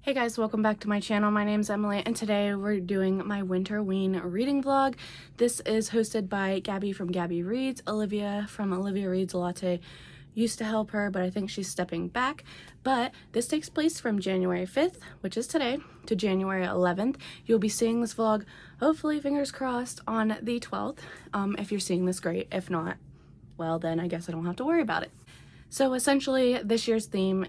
Hey guys, welcome back to my channel. My name's Emily and today we're doing my Winterween reading vlog. This is hosted by Gabby from Gabby Reads. Olivia from Olivia Reads Latte used to help her, but I think she's stepping back. But this takes place from January 5th, which is today, to January 11th. You'll be seeing this vlog, hopefully, fingers crossed, on the 12th. If you're seeing this, great. If not, well then I guess I don't have to worry about it. So essentially, this year's theme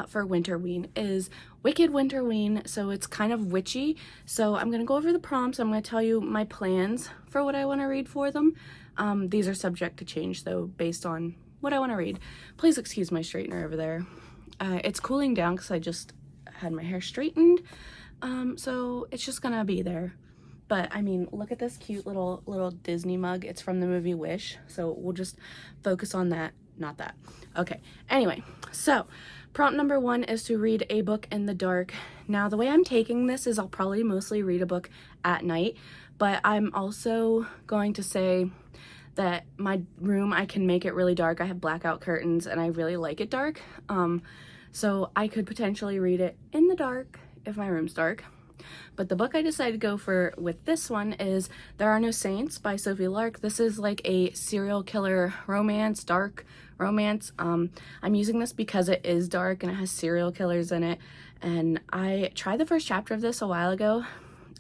for Winterween is Wicked Winterween, so it's kind of witchy. So I'm going to go over the prompts. I'm going to tell you my plans for what I want to read for them. These are subject to change, though, based on what I want to read. Please excuse my straightener over there. It's cooling down because I just had my hair straightened, so it's just going to be there. But I mean, look at this cute little Disney mug. It's from the movie Wish, so we'll just focus on that. Not that. Okay, anyway, so prompt number 1 is to read a book in the dark. Now, the way I'm taking this is I'll probably mostly read a book at night, but I'm also going to say that my room, I can make it really dark. I have blackout curtains and I really like it dark. So I could potentially read it in the dark if my room's dark. But the book I decided to go for with this one is There Are No Saints by Sophie Lark. This is like a serial killer romance, dark romance. I'm using this because it is dark and it has serial killers in it. And I tried the first chapter of this a while ago.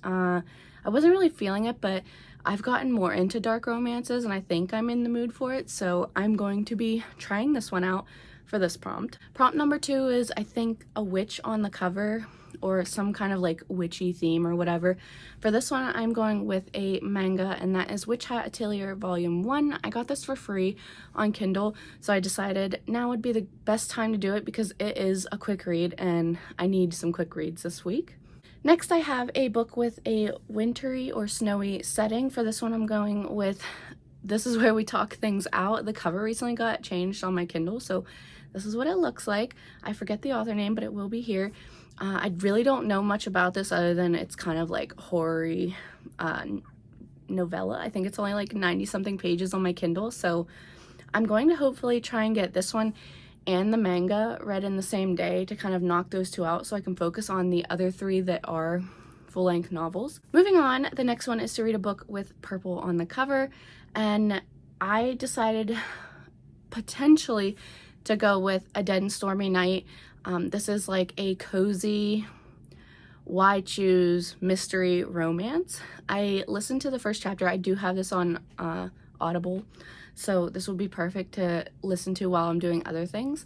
I wasn't really feeling it, but I've gotten more into dark romances and I think I'm in the mood for it. So I'm going to be trying this one out for this prompt. Prompt number 2 is, I think, a witch on the cover, or some kind of like witchy theme or whatever. For this one, I'm going with a manga, and that is Witch Hat Atelier Volume 1. I got this for free on Kindle, so I decided now would be the best time to do it because it is a quick read and I need some quick reads this week. Next, I have a book with a wintry or snowy setting. For this one, I'm going with This Is Where We Talk Things Out. The cover recently got changed on my Kindle, so this is what it looks like. I forget the author name, but it will be here. I really don't know much about this other than it's kind of like horror-y novella. I think it's only like 90-something pages on my Kindle, so I'm going to hopefully try and get this one and the manga read in the same day to kind of knock those two out so I can focus on the other 3 that are full-length novels. Moving on, the next one is to read a book with purple on the cover, and I decided potentially to go with A Dead and Stormy Night. This is like a cozy, why choose mystery romance. I listened to the first chapter. I do have this on Audible, so this would be perfect to listen to while I'm doing other things.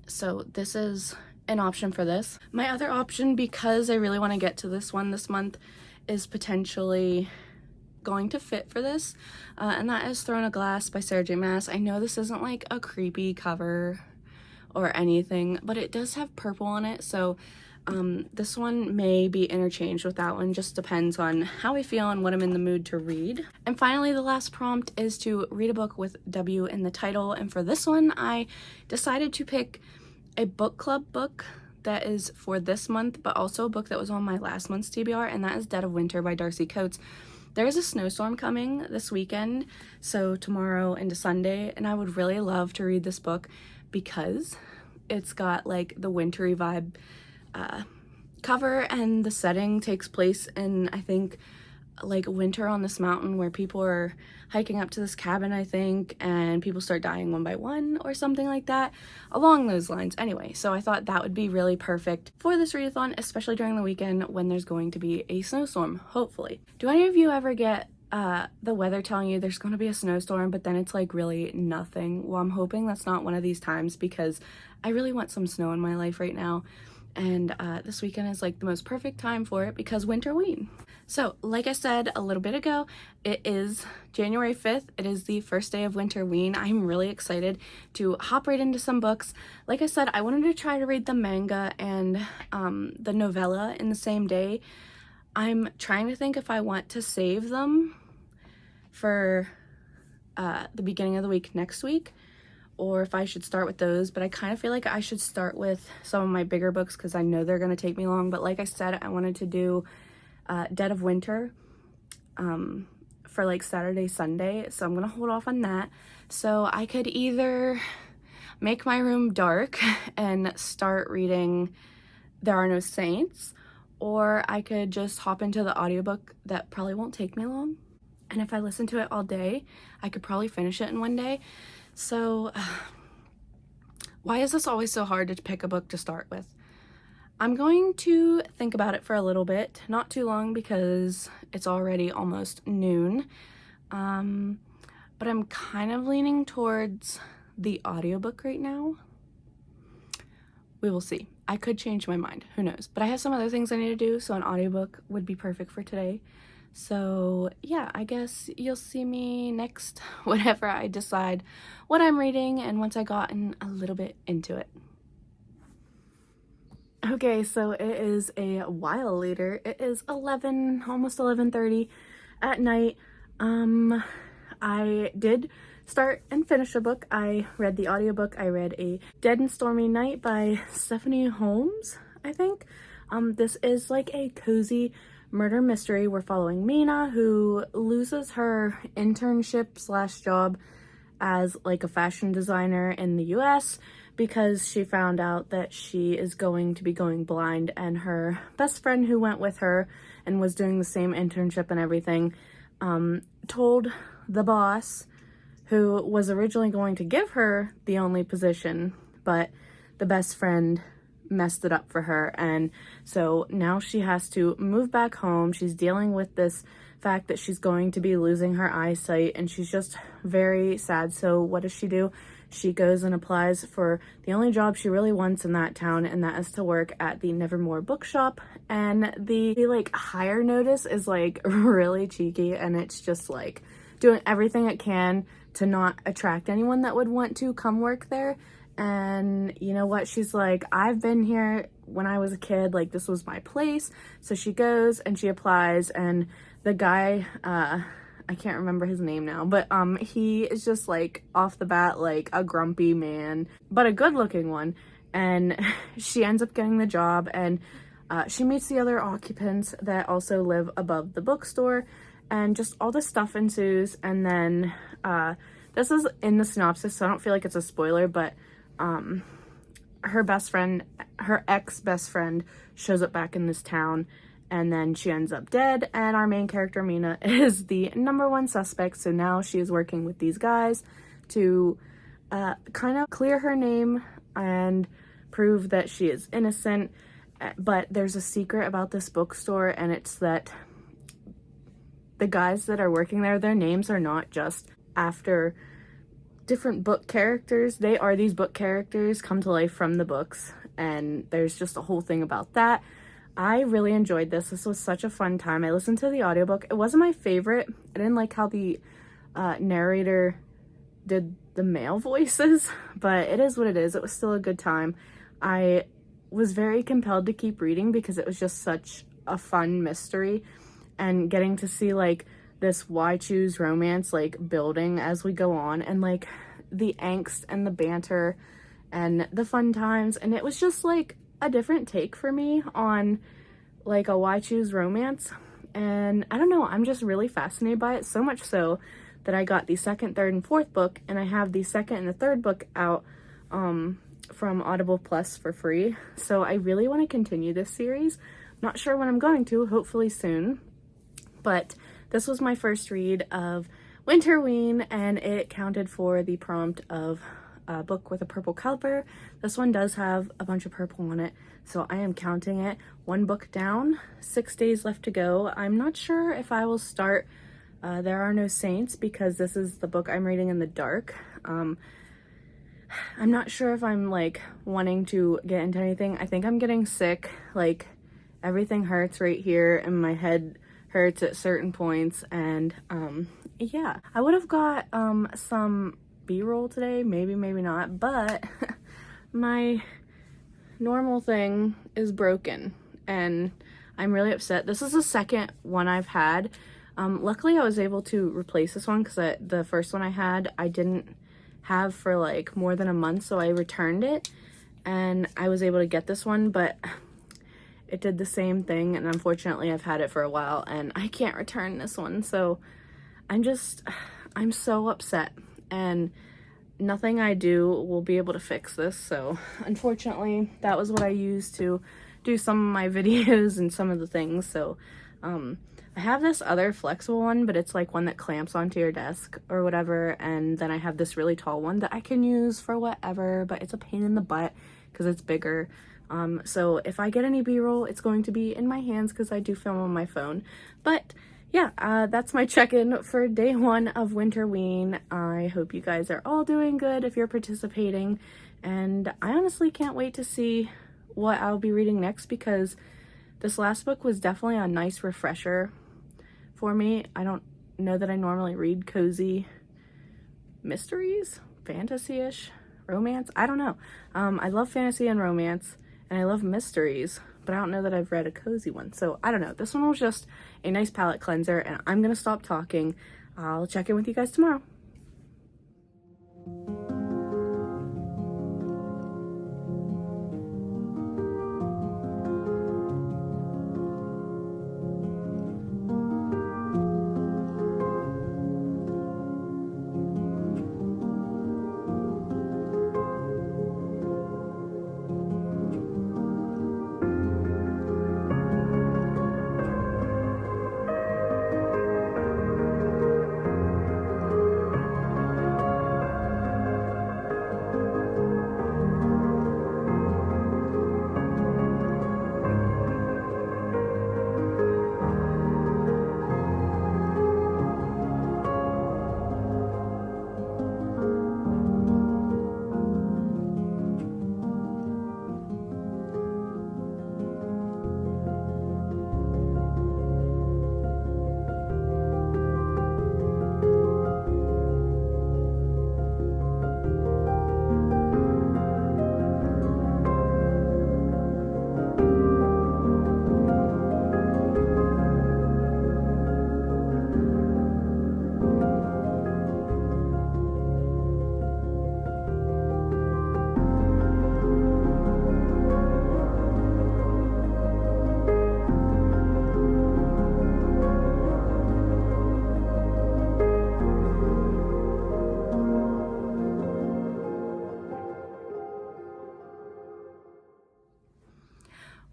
So this is an option for this. My other option, because I really want to get to this one this month, is potentially going to fit for this, and that is Thrown a Glass by Sarah J Maas. I know this isn't like a creepy cover or anything, but it does have purple on it, so this one may be interchanged with that one. Just depends on how I feel and what I'm in the mood to read. And finally, the last prompt is to read a book with W in the title, and for this one I decided to pick a book club book that is for this month, but also a book that was on my last month's TBR, and that is Dead of Winter by Darcy Coates. There is a snowstorm coming this weekend, so tomorrow into Sunday, and I would really love to read this book because it's got like the wintry vibe cover, and the setting takes place in, I think, like winter on this mountain where people are hiking up to this cabin, I think, and people start dying one by one or something like that, along those lines. Anyway, so I thought that would be really perfect for this readathon, especially during the weekend when there's going to be a snowstorm, hopefully. Do any of you ever get the weather telling you there's going to be a snowstorm, but then it's like really nothing? Well, I'm hoping that's not one of these times because I really want some snow in my life right now. And this weekend is like the most perfect time for it because Winterween. So like I said a little bit ago, it is January 5th. It is the first day of Winterween. I'm really excited to hop right into some books. Like I said, I wanted to try to read the manga and the novella in the same day. I'm trying to think if I want to save them for the beginning of the week next week, or if I should start with those, but I kind of feel like I should start with some of my bigger books because I know they're going to take me long. But like I said, I wanted to do Dead of Winter for like Saturday, Sunday, so I'm going to hold off on that. So I could either make my room dark and start reading There Are No Saints, or I could just hop into the audiobook that probably won't take me long. And if I listen to it all day, I could probably finish it in one day. So why is this always so hard to pick a book to start with? I'm going to think about it for a little bit, not too long because it's already almost noon. But I'm kind of leaning towards the audiobook right now. We will see. I could change my mind, who knows? But I have some other things I need to do, so an audiobook would be perfect for today. So yeah, I guess you'll see me next whenever I decide what I'm reading and once I gotten a little bit into it. Okay, so it is a while later. It is almost 11:30 at night. I did start and finish a book. I read the audiobook. I read A Dead and Stormy Night by Stephanie Holmes, I think. This is like a cozy murder mystery. We're following Mina, who loses her internship / job as like a fashion designer in the US because she found out that she is going to be going blind, and her best friend who went with her and was doing the same internship and everything told the boss, who was originally going to give her the only position, but the best friend messed it up for her, and so now she has to move back home. She's dealing with this fact that she's going to be losing her eyesight, and she's just very sad. So what does she do? She goes and applies for the only job she really wants in that town, and that is to work at the Nevermore bookshop. And the like hire notice is like really cheeky, and it's just like doing everything it can to not attract anyone that would want to come work there. And you know what? She's like, I've been here when I was a kid, like this was my place. So she goes and she applies, and the guy, I can't remember his name now, but he is just like off the bat like a grumpy man, but a good looking one. And she ends up getting the job, and she meets the other occupants that also live above the bookstore, and just all this stuff ensues. And then this is in the synopsis, so I don't feel like it's a spoiler, but her best friend, her ex-best friend, shows up back in this town, and then she ends up dead, and our main character, Mina, is the #1 suspect. So now she is working with these guys to kind of clear her name and prove that she is innocent. But there's a secret about this bookstore, and it's that the guys that are working there, their names are not just after different book characters. They are these book characters come to life from the books, and there's just a whole thing about that. I really enjoyed this. This was such a fun time. I listened to the audiobook. It wasn't my favorite. I didn't like how the narrator did the male voices, but it is what it is. It was still a good time. I was very compelled to keep reading because it was just such a fun mystery, and getting to see like this why choose romance like building as we go on, and like the angst and the banter and the fun times. And it was just like a different take for me on like a why choose romance. And I don't know, I'm just really fascinated by it, so much so that I got the second, third, and fourth book, and I have the second and the third book out from Audible Plus for free. So I really want to continue this series. Not sure when I'm going to, hopefully soon. But this was my first read of Winterween, and it counted for the prompt of a book with a purple cover. This one does have a bunch of purple on it, so I am counting it. 1 book down, 6 days left to go. I'm not sure if I will start There Are No Saints, because this is the book I'm reading in the dark. I'm not sure if I'm like wanting to get into anything. I think I'm getting sick. Like everything hurts right here, and my head hurts at certain points. And yeah, I would have got some B-roll today, maybe not, but my normal thing is broken, and I'm really upset. This is the second one I've had. Luckily I was able to replace this one, because the first one I had I didn't have for like more than a month, so I returned it and I was able to get this one, but it did the same thing, and unfortunately I've had it for a while and I can't return this one. So I'm so upset, and nothing I do will be able to fix this. So unfortunately that was what I used to do some of my videos and some of the things. So I have this other flexible one, but it's like one that clamps onto your desk or whatever, and then I have this really tall one that I can use for whatever, but it's a pain in the butt because it's bigger. So if I get any b-roll, it's going to be in my hands because I do film on my phone. But yeah, that's my check-in for day 1 of Winterween. I hope you guys are all doing good if you're participating, and I honestly can't wait to see what I'll be reading next, because this last book was definitely a nice refresher for me. I don't know that I normally read cozy mysteries, fantasy-ish, romance. I don't know. I love fantasy and romance, and I love mysteries, but I don't know that I've read a cozy one. So I don't know. This one was just a nice palette cleanser, and I'm gonna stop talking. I'll check in with you guys tomorrow.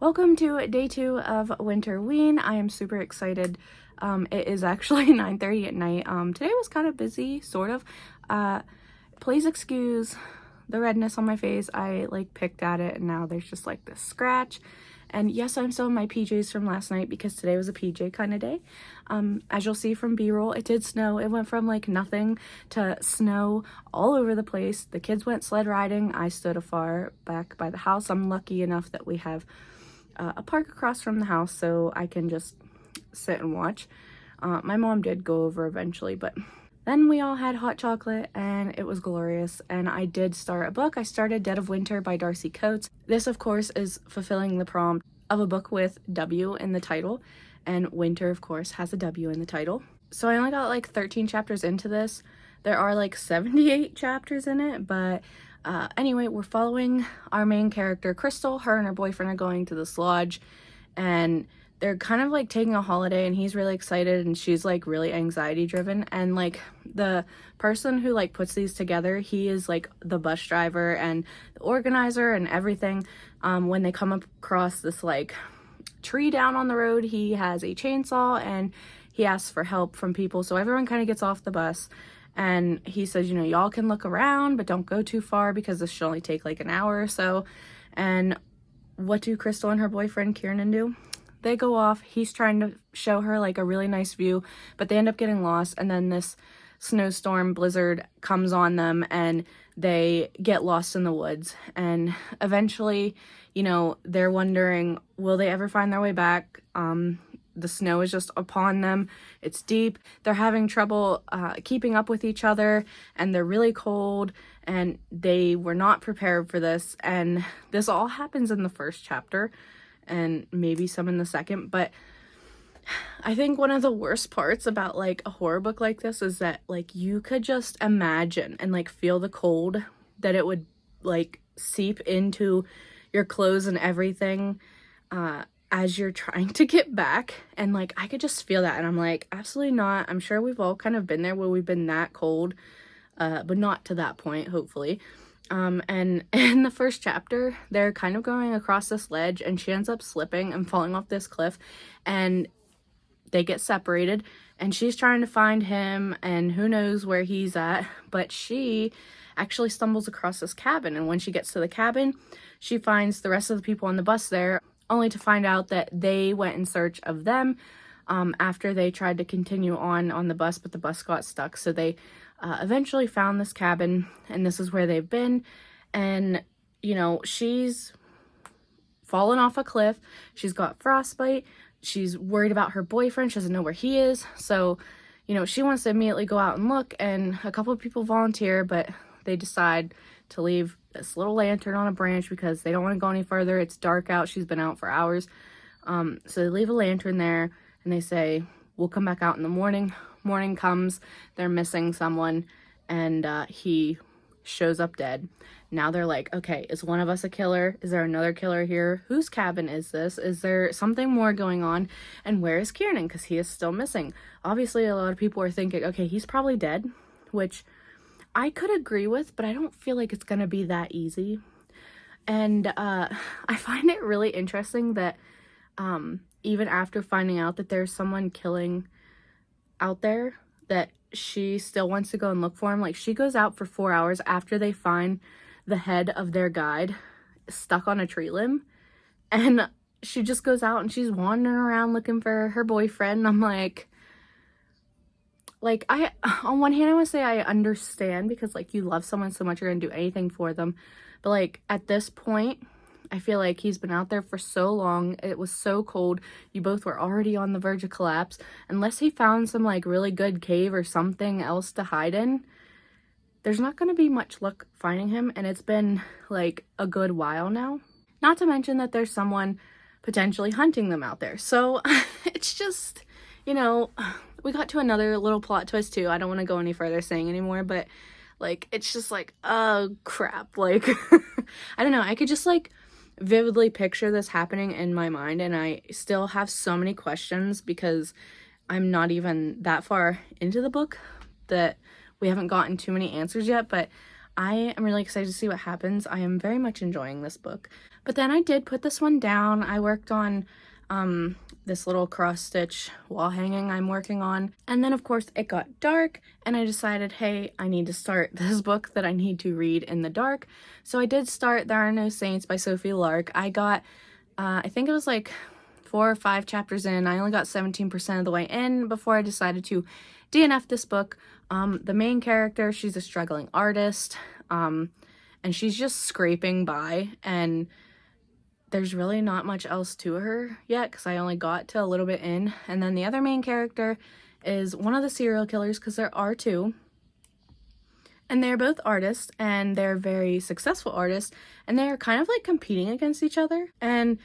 Welcome to day 2 of Winterween. I am super excited. It is actually 9:30 at night. Today was kind of busy, sort of. Please excuse the redness on my face. I like picked at it and now there's just like this scratch. And yes, I'm still in my PJs from last night because today was a PJ kind of day. As you'll see from B-roll, it did snow. It went from like nothing to snow all over the place. The kids went sled riding. I stood afar back by the house. I'm lucky enough that we have a park across from the house so I can just sit and watch. My mom did go over eventually, but then we all had hot chocolate and it was glorious. And I did start a book. I started Dead of Winter by Darcy Coates. This, of course, is fulfilling the prompt of a book with W in the title, and winter, of course, has a W in the title. So I only got like 13 chapters into this. There are like 78 chapters in it, but anyway, we're following our main character, Crystal. Her and her boyfriend are going to this lodge, and they're kind of like taking a holiday, and he's really excited, and she's like really anxiety driven. And like the person who like puts these together, he is like the bus driver and the organizer and everything. When they come across this like tree down on the road, he has a chainsaw and he asks for help from people. So everyone kind of gets off the bus. And he says, you know, y'all can look around, but don't go too far because this should only take like an hour or so. And what do Crystal and her boyfriend Kieran do? They go off. He's trying to show her like a really nice view, but they end up getting lost. And then this snowstorm blizzard comes on them and they get lost in the woods. And eventually, you know, they're wondering, will they ever find their way back? The snow is just upon them. It's deep. They're having trouble keeping up with each other, and they're really cold, and they were not prepared for this. And this all happens in the first chapter, and maybe some in the second. But I think one of the worst parts about like a horror book like this is that like you could just imagine and like feel the cold that it would like seep into your clothes and everything as you're trying to get back. And like I could just feel that, and I'm like, absolutely not. I'm sure we've all kind of been there where we've been that cold, but not to that point, hopefully. And in the first chapter, they're kind of going across this ledge, and she ends up slipping and falling off this cliff, and they get separated, and she's trying to find him, and who knows where he's at, but she actually stumbles across this cabin, and when she gets to the cabin, she finds the rest of the people on the bus there, only to find out that they went in search of them after they tried to continue on the bus, but the bus got stuck. So they eventually found this cabin, and this is where they've been. And, you know, she's fallen off a cliff. She's got frostbite. She's worried about her boyfriend. She doesn't know where he is. So, you know, she wants to immediately go out and look, and a couple of people volunteer, but they decide to leave this little lantern on a branch because they don't want to go any further. It's dark out. She's been out for hours. So they leave a lantern there, and they say, we'll come back out in the morning. Morning comes, they're missing someone, and he shows up dead. Now they're like, okay, is one of us a killer? Is there another killer here? Whose cabin is this? Is there something more going on? And where is Kiernan? Because he is still missing. Obviously, a lot of people are thinking, okay, he's probably dead, which I could agree with, but I don't feel like it's gonna be that easy. And I find it really interesting that even after finding out that there's someone killing out there, that she still wants to go and look for him. Like, she goes out for 4 hours after they find the head of their guide stuck on a tree limb, and she just goes out and she's wandering around looking for her boyfriend. And I'm like, I, on one hand, I want to say I understand, because, like, you love someone so much, you're gonna do anything for them. But, like, at this point, I feel like he's been out there for so long. It was so cold. You both were already on the verge of collapse. Unless he found some, like, really good cave or something else to hide in, there's not going to be much luck finding him. And it's been, like, a good while now. Not to mention that there's someone potentially hunting them out there. So it's just, you know, we got to another little plot twist too. I don't want to go any further saying anymore, but, like, it's just like, oh crap. Like, I don't know. I could just, like, vividly picture this happening in my mind, and I still have so many questions because I'm not even that far into the book that we haven't gotten too many answers yet, but I am really excited to see what happens. I am very much enjoying this book. But then I did put this one down. I worked on this little cross stitch wall hanging I'm working on, and then of course it got dark, and I decided, hey, I need to start this book that I need to read in the dark. So I did start There Are No Saints by Sophie Lark. I got I think it was like 4 or 5 chapters in. I only got 17% of the way in before I decided to DNF this book. The main character, she's a struggling artist, and she's just scraping by, and there's really not much else to her yet because I only got to a little bit in. And then the other main character is one of the serial killers, because there are 2. And they're both artists, and they're very successful artists, and they're kind of like competing against each other. And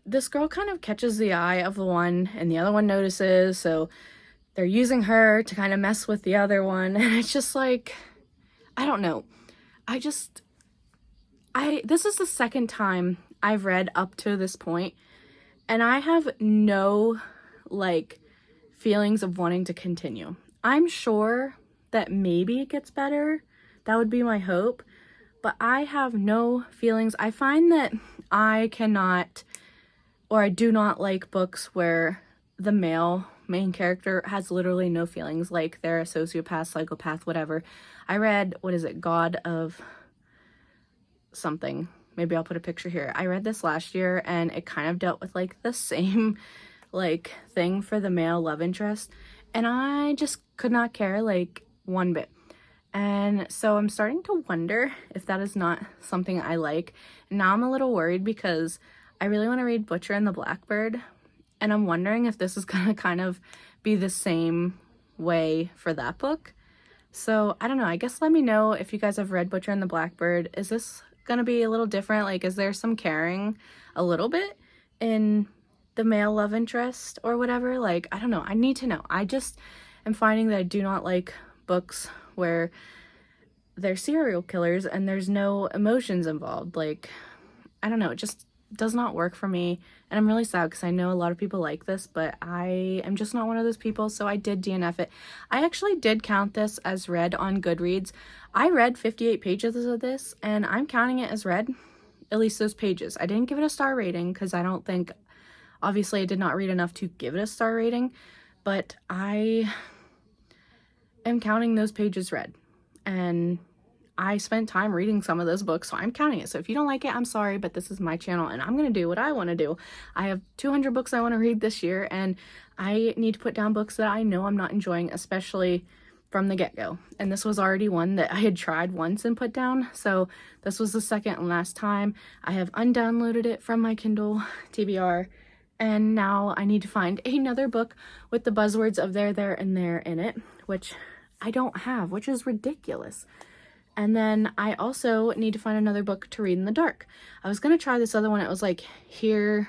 this girl kind of catches the eye of the one, and the other one notices, so they're using her to kind of mess with the other one. And it's just like, I don't know. This is the second time I've read up to this point, and I have no, like, feelings of wanting to continue. I'm sure that maybe it gets better. That would be my hope. But I have no feelings. I find that I cannot, or I do not like books where the male main character has literally no feelings, like they're a sociopath, psychopath, whatever. I read, what is it, God of something. Maybe I'll put a picture here. I read this last year, and it kind of dealt with, like, the same, like, thing for the male love interest, and I just could not care, like, one bit. And so I'm starting to wonder if that is not something I like. And now I'm a little worried because I really want to read Butcher and the Blackbird, and I'm wondering if this is gonna kind of be the same way for that book. So I don't know. I guess let me know if you guys have read Butcher and the Blackbird. Is this gonna be a little different? Like, is there some caring a little bit in the male love interest or whatever? Like, I don't know. I need to know. I just am finding that I do not like books where they're serial killers and there's no emotions involved. Like, I don't know. It just does not work for me, And I'm really sad because I know a lot of people like this, but I am just not one of those people, so I did DNF it. I actually did count this as read on Goodreads. I read 58 pages of this, and I'm counting it as read, at least those pages. I didn't give it a star rating because I don't think, obviously I did not read enough to give it a star rating, but I am counting those pages read. And I spent time reading some of those books, so I'm counting it. So if you don't like it, I'm sorry, but this is my channel and I'm going to do what I want to do. I have 200 books I want to read this year, and I need to put down books that I know I'm not enjoying, especially from the get-go. And this was already one that I had tried once and put down, so this was the second and last time. I have undownloaded it from my Kindle TBR, and now I need to find another book with the buzzwords of there, and there in it, which I don't have, which is ridiculous. And then I also need to find another book to read in the dark. I was going to try this other one. It was like, Here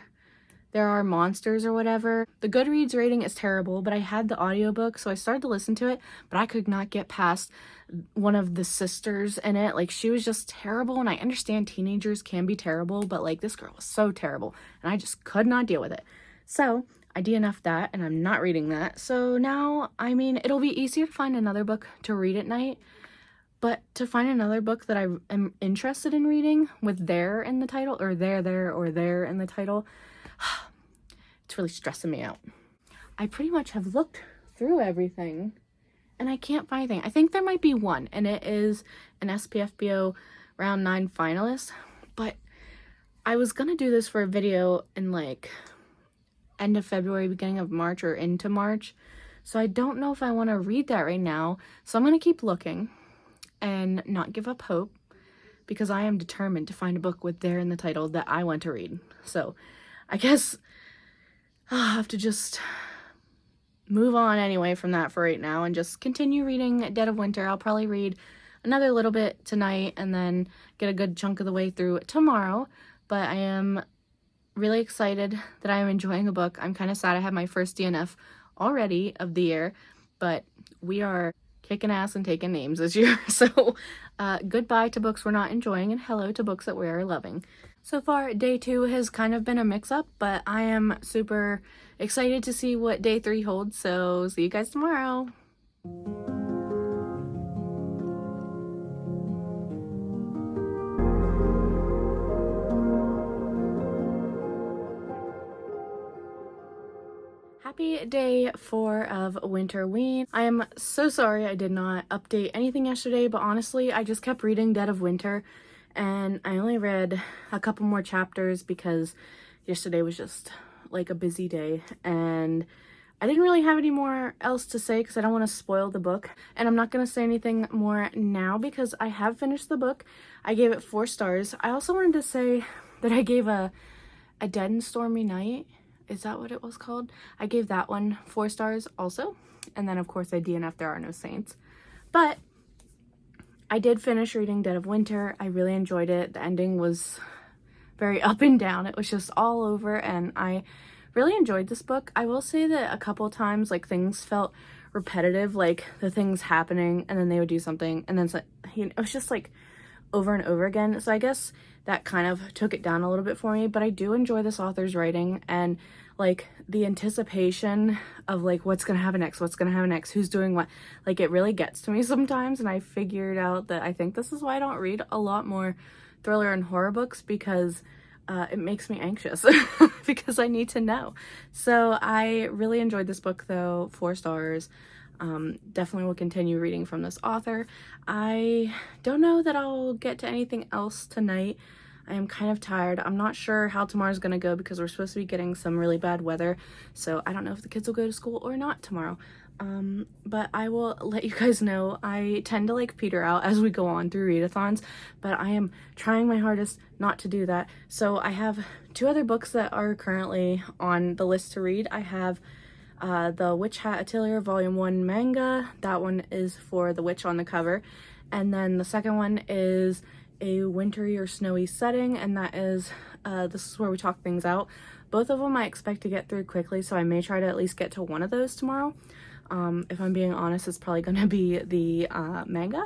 There Are Monsters or whatever. The Goodreads rating is terrible, but I had the audiobook, so I started to listen to it, but I could not get past one of the sisters in it. Like, she was just terrible, and I understand teenagers can be terrible, but like, this girl was so terrible, and I just could not deal with it. So I DNF'd that, and I'm not reading that. So now, I mean, it'll be easier to find another book to read at night. But to find another book that I am interested in reading with there in the title, or there in the title, it's really stressing me out. I pretty much have looked through everything and I can't find anything. I think there might be one, and it is an SPFBO round 9 finalist, but I was gonna do this for a video in like end of February, beginning of March, or into March. So I don't know if I want to read that right now. So I'm gonna keep looking and not give up hope, because I am determined to find a book with there in the title that I want to read. So I guess I'll have to just move on anyway from that for right now and just continue reading Dead of Winter. I'll probably read another little bit tonight and then get a good chunk of the way through tomorrow. But I am really excited that I am enjoying a book. I'm kind of sad I had my first DNF already of the year, but we are kicking ass and taking names this year. So goodbye to books we're not enjoying, and hello to books that we are loving. So far, day 2 has kind of been a mix-up, but I am super excited to see what day 3 holds. So see you guys tomorrow. Happy day 4 of Winterween. I am so sorry I did not update anything yesterday, but honestly, I just kept reading Dead of Winter, and I only read a couple more chapters because yesterday was just like a busy day, and I didn't really have any more else to say because I don't want to spoil the book, and I'm not going to say anything more now because I have finished the book. I gave it 4 stars. I also wanted to say that I gave a Dead and Stormy Night, is that what it was called? I gave that one 4 stars also. And then of course I DNF There Are No Saints. But I did finish reading Dead of Winter. I really enjoyed it. The ending was very up and down. It was just all over, and I really enjoyed this book. I will say that a couple times like things felt repetitive, like the things happening and then they would do something and then it was just like over and over again. So I guess that kind of took it down a little bit for me, but I do enjoy this author's writing, and like the anticipation of like what's gonna happen next, who's doing what, like it really gets to me sometimes. And I figured out that I think this is why I don't read a lot more thriller and horror books, because it makes me anxious because I need to know. So I really enjoyed this book though, 4 stars. Definitely will continue reading from this author. I don't know that I'll get to anything else tonight. I am kind of tired. I'm not sure how tomorrow's gonna go because we're supposed to be getting some really bad weather, so I don't know if the kids will go to school or not tomorrow. But I will let you guys know. I tend to like peter out as we go on through readathons, but I am trying my hardest not to do that. So I have 2 other books that are currently on the list to read. I have the Witch Hat Atelier Volume 1 manga. That one is for the witch on the cover. And then the second one is a wintry or snowy setting, and that is, this is where we talk things out. Both of them I expect to get through quickly, so I may try to at least get to one of those tomorrow. If I'm being honest, it's probably going to be the manga.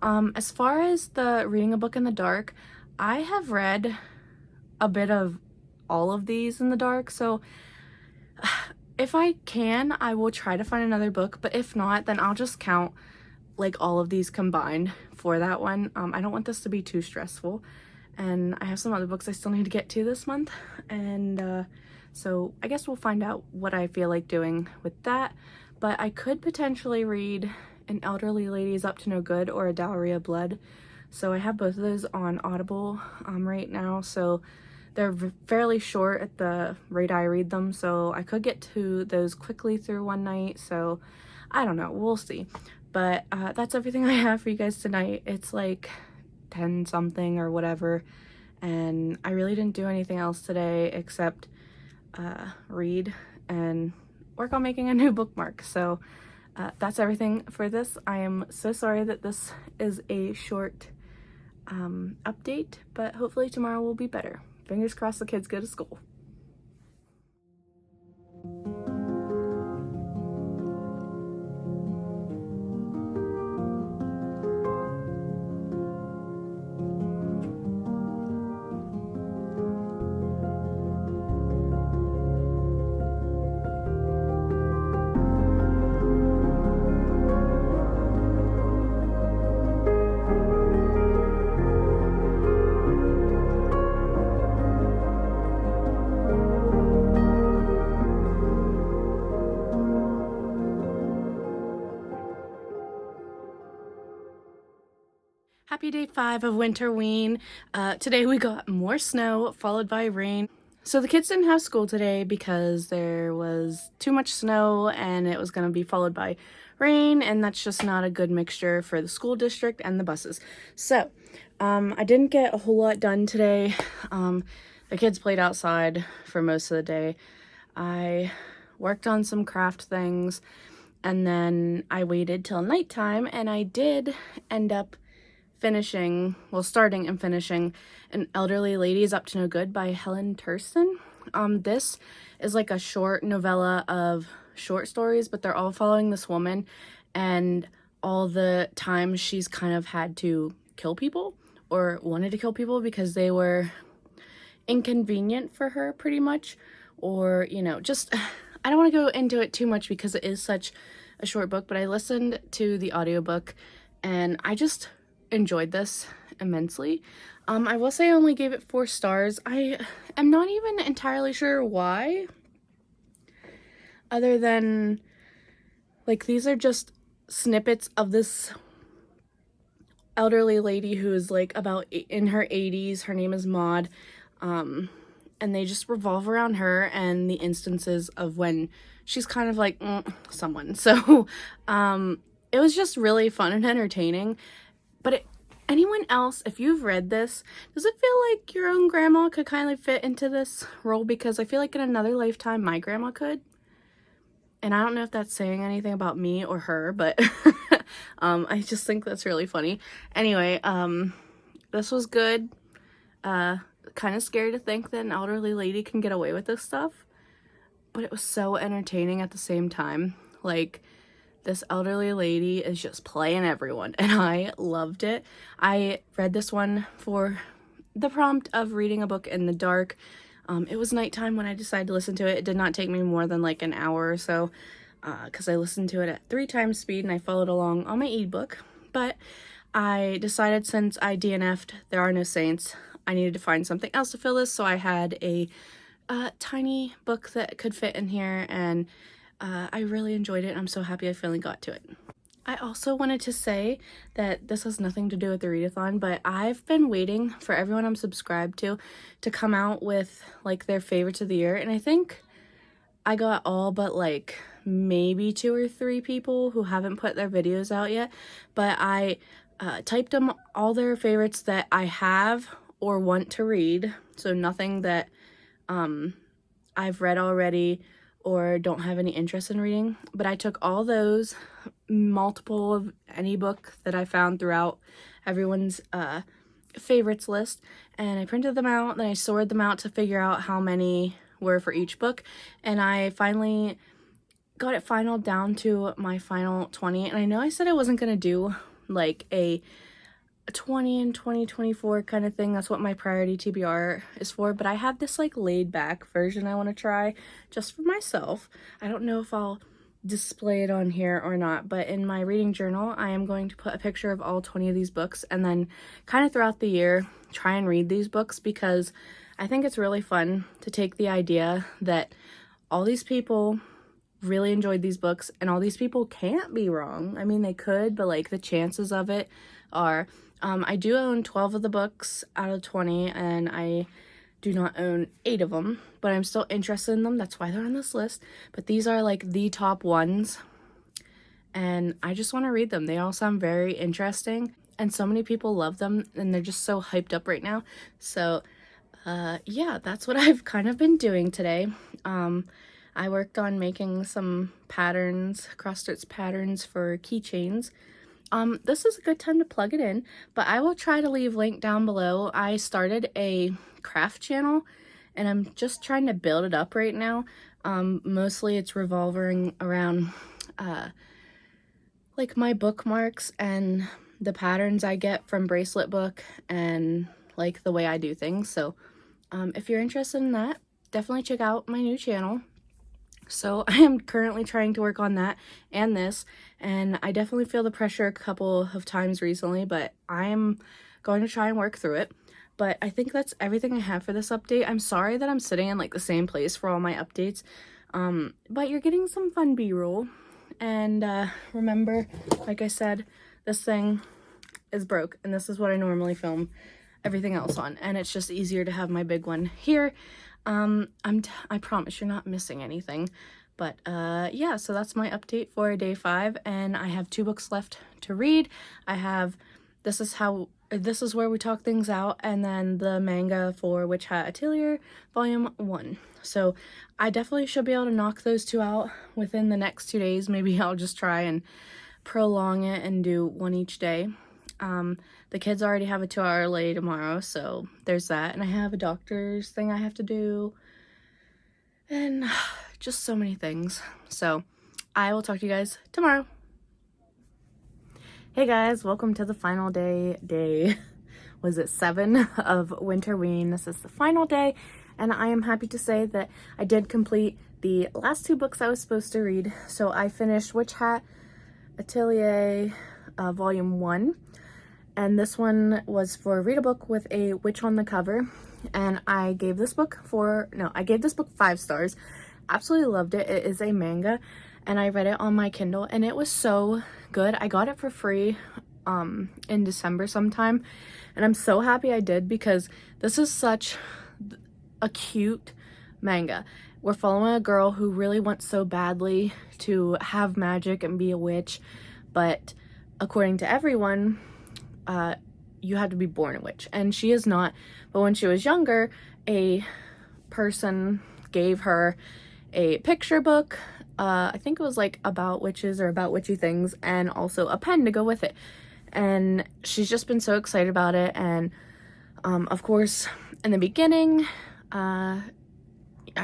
As far as the reading a book in the dark, I have read a bit of all of these in the dark. So if I can, I will try to find another book, but if not, then I'll just count like all of these combined for that one. I don't want this to be too stressful, and I have some other books I still need to get to this month, and so I guess we'll find out what I feel like doing with that. But I could potentially read An Elderly Lady's Up to No Good or A Dowry of Blood. So I have both of those on Audible right now, so they're fairly short at the rate I read them, so I could get to those quickly through one night. So I don't know, we'll see. But that's everything I have for you guys tonight. It's like 10 something or whatever, and I really didn't do anything else today except read and work on making a new bookmark. So that's everything for this. I am so sorry that this is a short update, but hopefully tomorrow will be better. Fingers crossed the kids go to school. Happy day 5 of Winterween. Today we got more snow followed by rain. So the kids didn't have school today because there was too much snow and it was going to be followed by rain, and that's just not a good mixture for the school district and the buses. So I didn't get a whole lot done today. The kids played outside for most of the day. I worked on some craft things, and then I waited till nighttime, and I did end up starting and finishing An Elderly Lady's Up to No Good by Helen Thurston. This is like a short novella of short stories, but they're all following this woman and all the times she's kind of had to kill people or wanted to kill people because they were inconvenient for her, pretty much. Or, you know, just, I don't want to go into it too much because it is such a short book, but I listened to the audiobook and I just enjoyed this immensely. I will say I only gave it 4 stars. I am not even entirely sure why, other than like these are just snippets of this elderly lady who is like about in her 80s. Her name is Maud, and they just revolve around her and the instances of when she's kind of like someone. So it was just really fun and entertaining. But anyone else, if you've read this, does it feel like your own grandma could kind of fit into this role? Because I feel like in another lifetime, my grandma could. And I don't know if that's saying anything about me or her, but I just think that's really funny. Anyway, this was good. Kind of scary to think that an elderly lady can get away with this stuff. But it was so entertaining at the same time. Like, this elderly lady is just playing everyone, and I loved it. I read this one for the prompt of reading a book in the dark. It was nighttime when I decided to listen to it. It did not take me more than like an hour or so, because I listened to it at 3 times speed and I followed along on my ebook. But I decided, since I DNF'd There Are No Saints, I needed to find something else to fill this, so I had a tiny book that could fit in here, and I really enjoyed it, and I'm so happy I finally got to it. I also wanted to say that this has nothing to do with the readathon, but I've been waiting for everyone I'm subscribed to come out with like their favorites of the year, and I think I got all but like maybe 2 or 3 people who haven't put their videos out yet, but I typed them all their favorites that I have or want to read, so nothing that I've read already or don't have any interest in reading. But I took all those, multiple of any book that I found throughout everyone's favorites list, and I printed them out, then I sorted them out to figure out how many were for each book, and I finally got it finaled down to my final 20. And I know I said I wasn't gonna do like a 20 and 2024 kind of thing. That's what my priority TBR is for. But I have this like laid back version I want to try just for myself. I don't know if I'll display it on here or not, but in my reading journal I am going to put a picture of all 20 of these books, and then kind of throughout the year try and read these books, because I think it's really fun to take the idea that all these people really enjoyed these books and all these people can't be wrong. I mean, they could, but like the chances of it are, I do own 12 of the books out of 20, and I do not own 8 of them, but I'm still interested in them. That's why they're on this list. But these are like the top ones, and I just want to read them. They all sound very interesting, and so many people love them, and they're just so hyped up right now. So yeah, that's what I've kind of been doing today. I worked on making some patterns, cross-stitch patterns for keychains. This is a good time to plug it in, but I will try to leave link down below. I started a craft channel, and I'm just trying to build it up right now. Mostly it's revolving around like my bookmarks and the patterns I get from Bracelet Book and like the way I do things. So if you're interested in that, definitely check out my new channel. So I am currently trying to work on that and this, and I definitely feel the pressure a couple of times recently, but I'm going to try and work through it. But I think that's everything I have for this update. I'm sorry that I'm sitting in like the same place for all my updates, but you're getting some fun B-roll. And remember, like I said, this thing is broke, and this is what I normally film everything else on, and it's just easier to have my big one here. I promise you're not missing anything. But yeah, so that's my update for day 5, and I have 2 books left to read. I have This Is Where We Talk Things Out, and then the manga for Witch Hat Atelier Volume 1. So I definitely should be able to knock those 2 out within the next 2 days. Maybe I'll just try and prolong it and do one each day. The kids already have a 2-hour lay tomorrow, so there's that. And I have a doctor's thing I have to do, and just so many things. So I will talk to you guys tomorrow. Hey guys, welcome to the final day was it 7 of Winterween. This is the final day, and I am happy to say that I did complete the last 2 books I was supposed to read. So I finished Witch Hat Atelier Volume 1, and this one was for Read a Book with a Witch on the cover, and I gave this book 5 stars. Absolutely loved it. It is a manga, and I read it on my Kindle, and it was so good. I got it for free in December sometime, and I'm so happy I did, because this is such a cute manga. We're following a girl who really wants so badly to have magic and be a witch, but according to everyone, you have to be born a witch, and she is not. But when she was younger, a person gave her a picture book, I think it was like about witches or about witchy things, and also a pen to go with it, and she's just been so excited about it. And of course, in the beginning, I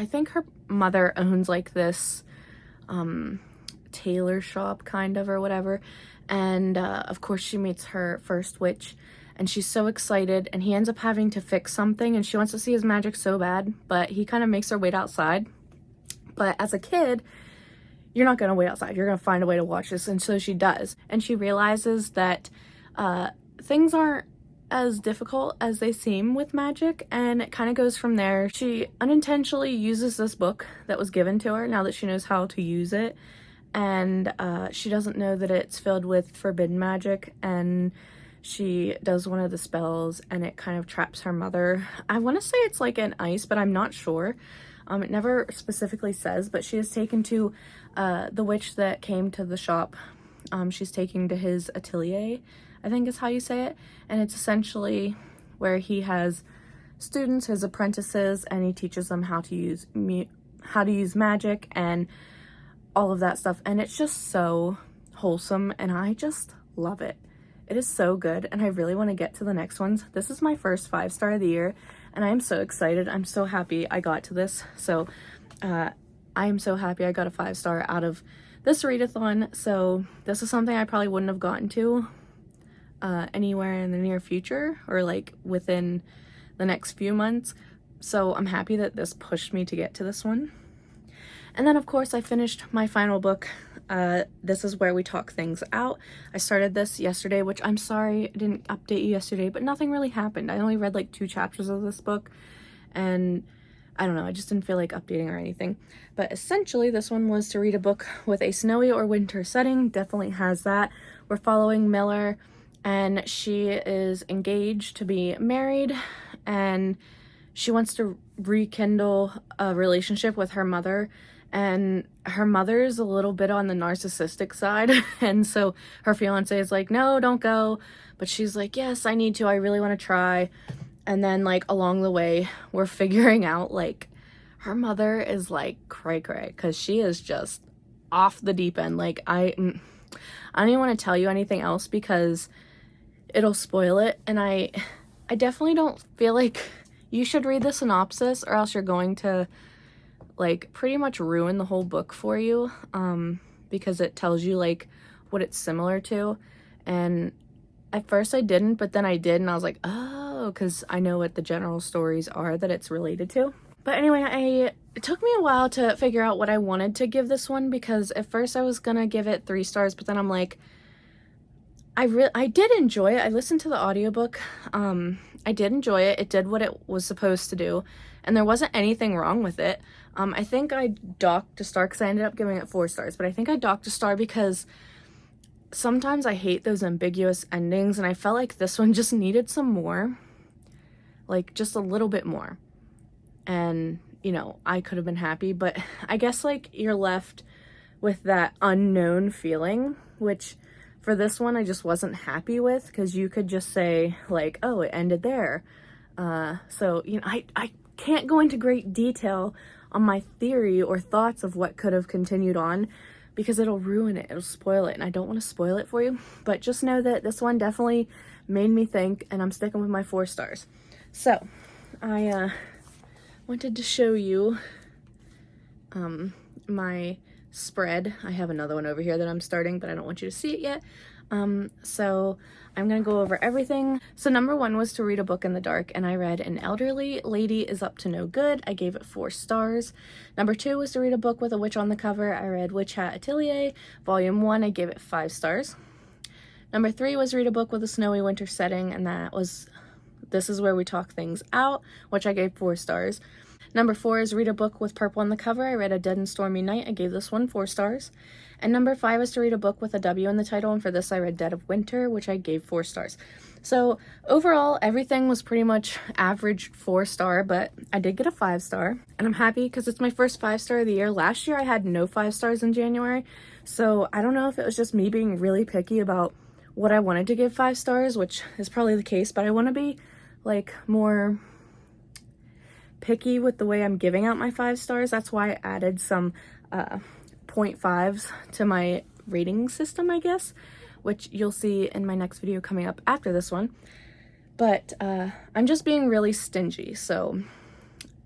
think her mother owns like this tailor shop kind of, or whatever, and of course she meets her first witch, and she's so excited, and he ends up having to fix something, and she wants to see his magic so bad, but he kind of makes her wait outside. But as a kid, you're not going to wait outside, you're going to find a way to watch this. And so she does, and she realizes that things aren't as difficult as they seem with magic, and it kind of goes from there. She unintentionally uses this book that was given to her now that she knows how to use it, and she doesn't know that it's filled with forbidden magic, and she does one of the spells, and it kind of traps her mother. I want to say it's like an ice, but I'm not sure. It never specifically says, but she is taken to the witch that came to the shop. She's taken to his atelier, I think is how you say it, and it's essentially where he has students, his apprentices, and he teaches them how to use magic and all of that stuff, and it's just so wholesome, and I just love it. It is so good, and I really want to get to the next ones. This is my first 5-star of the year, and I am so excited. I'm so happy I got to this. So I am so happy I got a 5-star out of this readathon. So this is something I probably wouldn't have gotten to anywhere in the near future or like within the next few months. So I'm happy that this pushed me to get to this one. And then of course I finished my final book. This is Where We Talk Things Out. I started this yesterday, which I'm sorry I didn't update you yesterday, but nothing really happened. I only read like 2 chapters of this book, and I don't know, I just didn't feel like updating or anything. But essentially this one was to read a book with a snowy or winter setting. Definitely has that. We're following Miller, and she is engaged to be married, and she wants to rekindle a relationship with her mother, and her mother's a little bit on the narcissistic side, and so her fiance is like, no, don't go, but she's like, yes, I need to, I really want to try. And then like along the way we're figuring out like her mother is like cray cray, because she is just off the deep end. Like I don't even want to tell you anything else because it'll spoil it, and I definitely don't feel like you should read the synopsis, or else you're going to like pretty much ruin the whole book for you, because it tells you like what it's similar to. And at first I didn't, but then I did, and I was like, oh, because I know what the general stories are that it's related to. But anyway, it took me a while to figure out what I wanted to give this one, because at first I was gonna give it 3 stars, but then I'm like, I did enjoy it. I listened to the audiobook. I did enjoy it. It did what it was supposed to do, and there wasn't anything wrong with it. I think I docked a star because I ended up giving it 4 stars, but I think I docked a star because sometimes I hate those ambiguous endings, and I felt like this one just needed some more, like just a little bit more. And, you know, I could have been happy, but I guess like you're left with that unknown feeling, which for this one I just wasn't happy with, because you could just say like, oh, it ended there. So, you know, I can't go into great detail on my theory or thoughts of what could have continued on, because it'll ruin it, it'll spoil it, and I don't want to spoil it for you. But just know that this one definitely made me think, and I'm sticking with my 4 stars. So I wanted to show you my spread. I have another one over here that I'm starting, but I don't want you to see it yet. So I'm gonna go over everything. So number 1 was to read a book in the dark, and I read An Elderly Lady is Up to No Good. I gave it 4 stars. Number 2 was to read a book with a witch on the cover. I read Witch Hat Atelier, Volume 1. I gave it 5 stars. Number 3 was read a book with a snowy winter setting, and that was This Is Where We Talk Things Out, which I gave 4 stars. Number 4 is read a book with purple on the cover. I read A Dead and Stormy Night. I gave this one 4 stars. And number 5 is to read a book with a W in the title, and for this I read Dead of Winter, which I gave 4 stars. So overall, everything was pretty much average 4 star, but I did get a 5 star, and I'm happy because it's my first 5 star of the year. Last year I had no 5 stars in January, so I don't know if it was just me being really picky about what I wanted to give 5 stars, which is probably the case, but I want to be like more picky with the way I'm giving out my 5 stars. That's why I added some 0.5s to my rating system, I guess, which you'll see in my next video coming up after this one. But I'm just being really stingy, so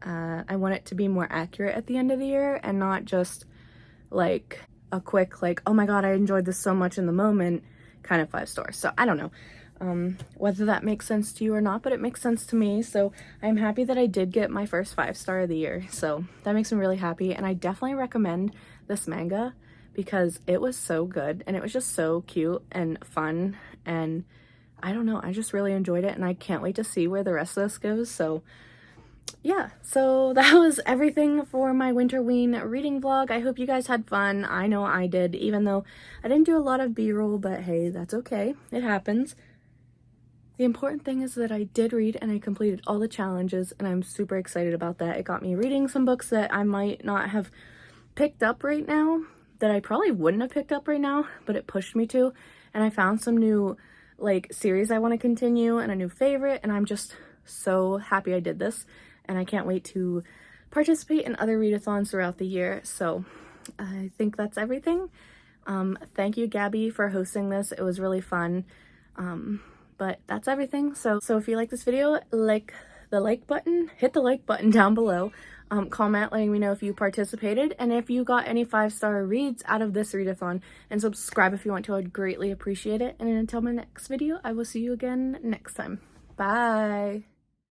I want it to be more accurate at the end of the year, and not just like a quick like, oh my god, I enjoyed this so much in the moment kind of 5 stars. So I don't know whether that makes sense to you or not, but it makes sense to me. So I'm happy that I did get my first 5 star of the year, so that makes me really happy. And I definitely recommend this manga because it was so good, and it was just so cute and fun, and I don't know, I just really enjoyed it, and I can't wait to see where the rest of this goes. So yeah, so that was everything for my Winterween reading vlog. I hope you guys had fun. I know I did, even though I didn't do a lot of b-roll, but hey, that's okay, it happens. The important thing is that I did read, and I completed all the challenges, and I'm super excited about that. It got me reading some books that I might not have picked up right now, that I probably wouldn't have picked up right now, but it pushed me to, and I found some new like series I want to continue and a new favorite, and I'm just so happy I did this, and I can't wait to participate in other readathons throughout the year. So I think that's everything. Thank you, Gabby, for hosting this. It was really fun. But that's everything. So if you like this video, like the like button, hit the like button down below. comment letting me know if you participated and if you got any 5-star reads out of this readathon, and subscribe if you want to. I'd greatly appreciate it. And until my next video, I will see you again next time. Bye.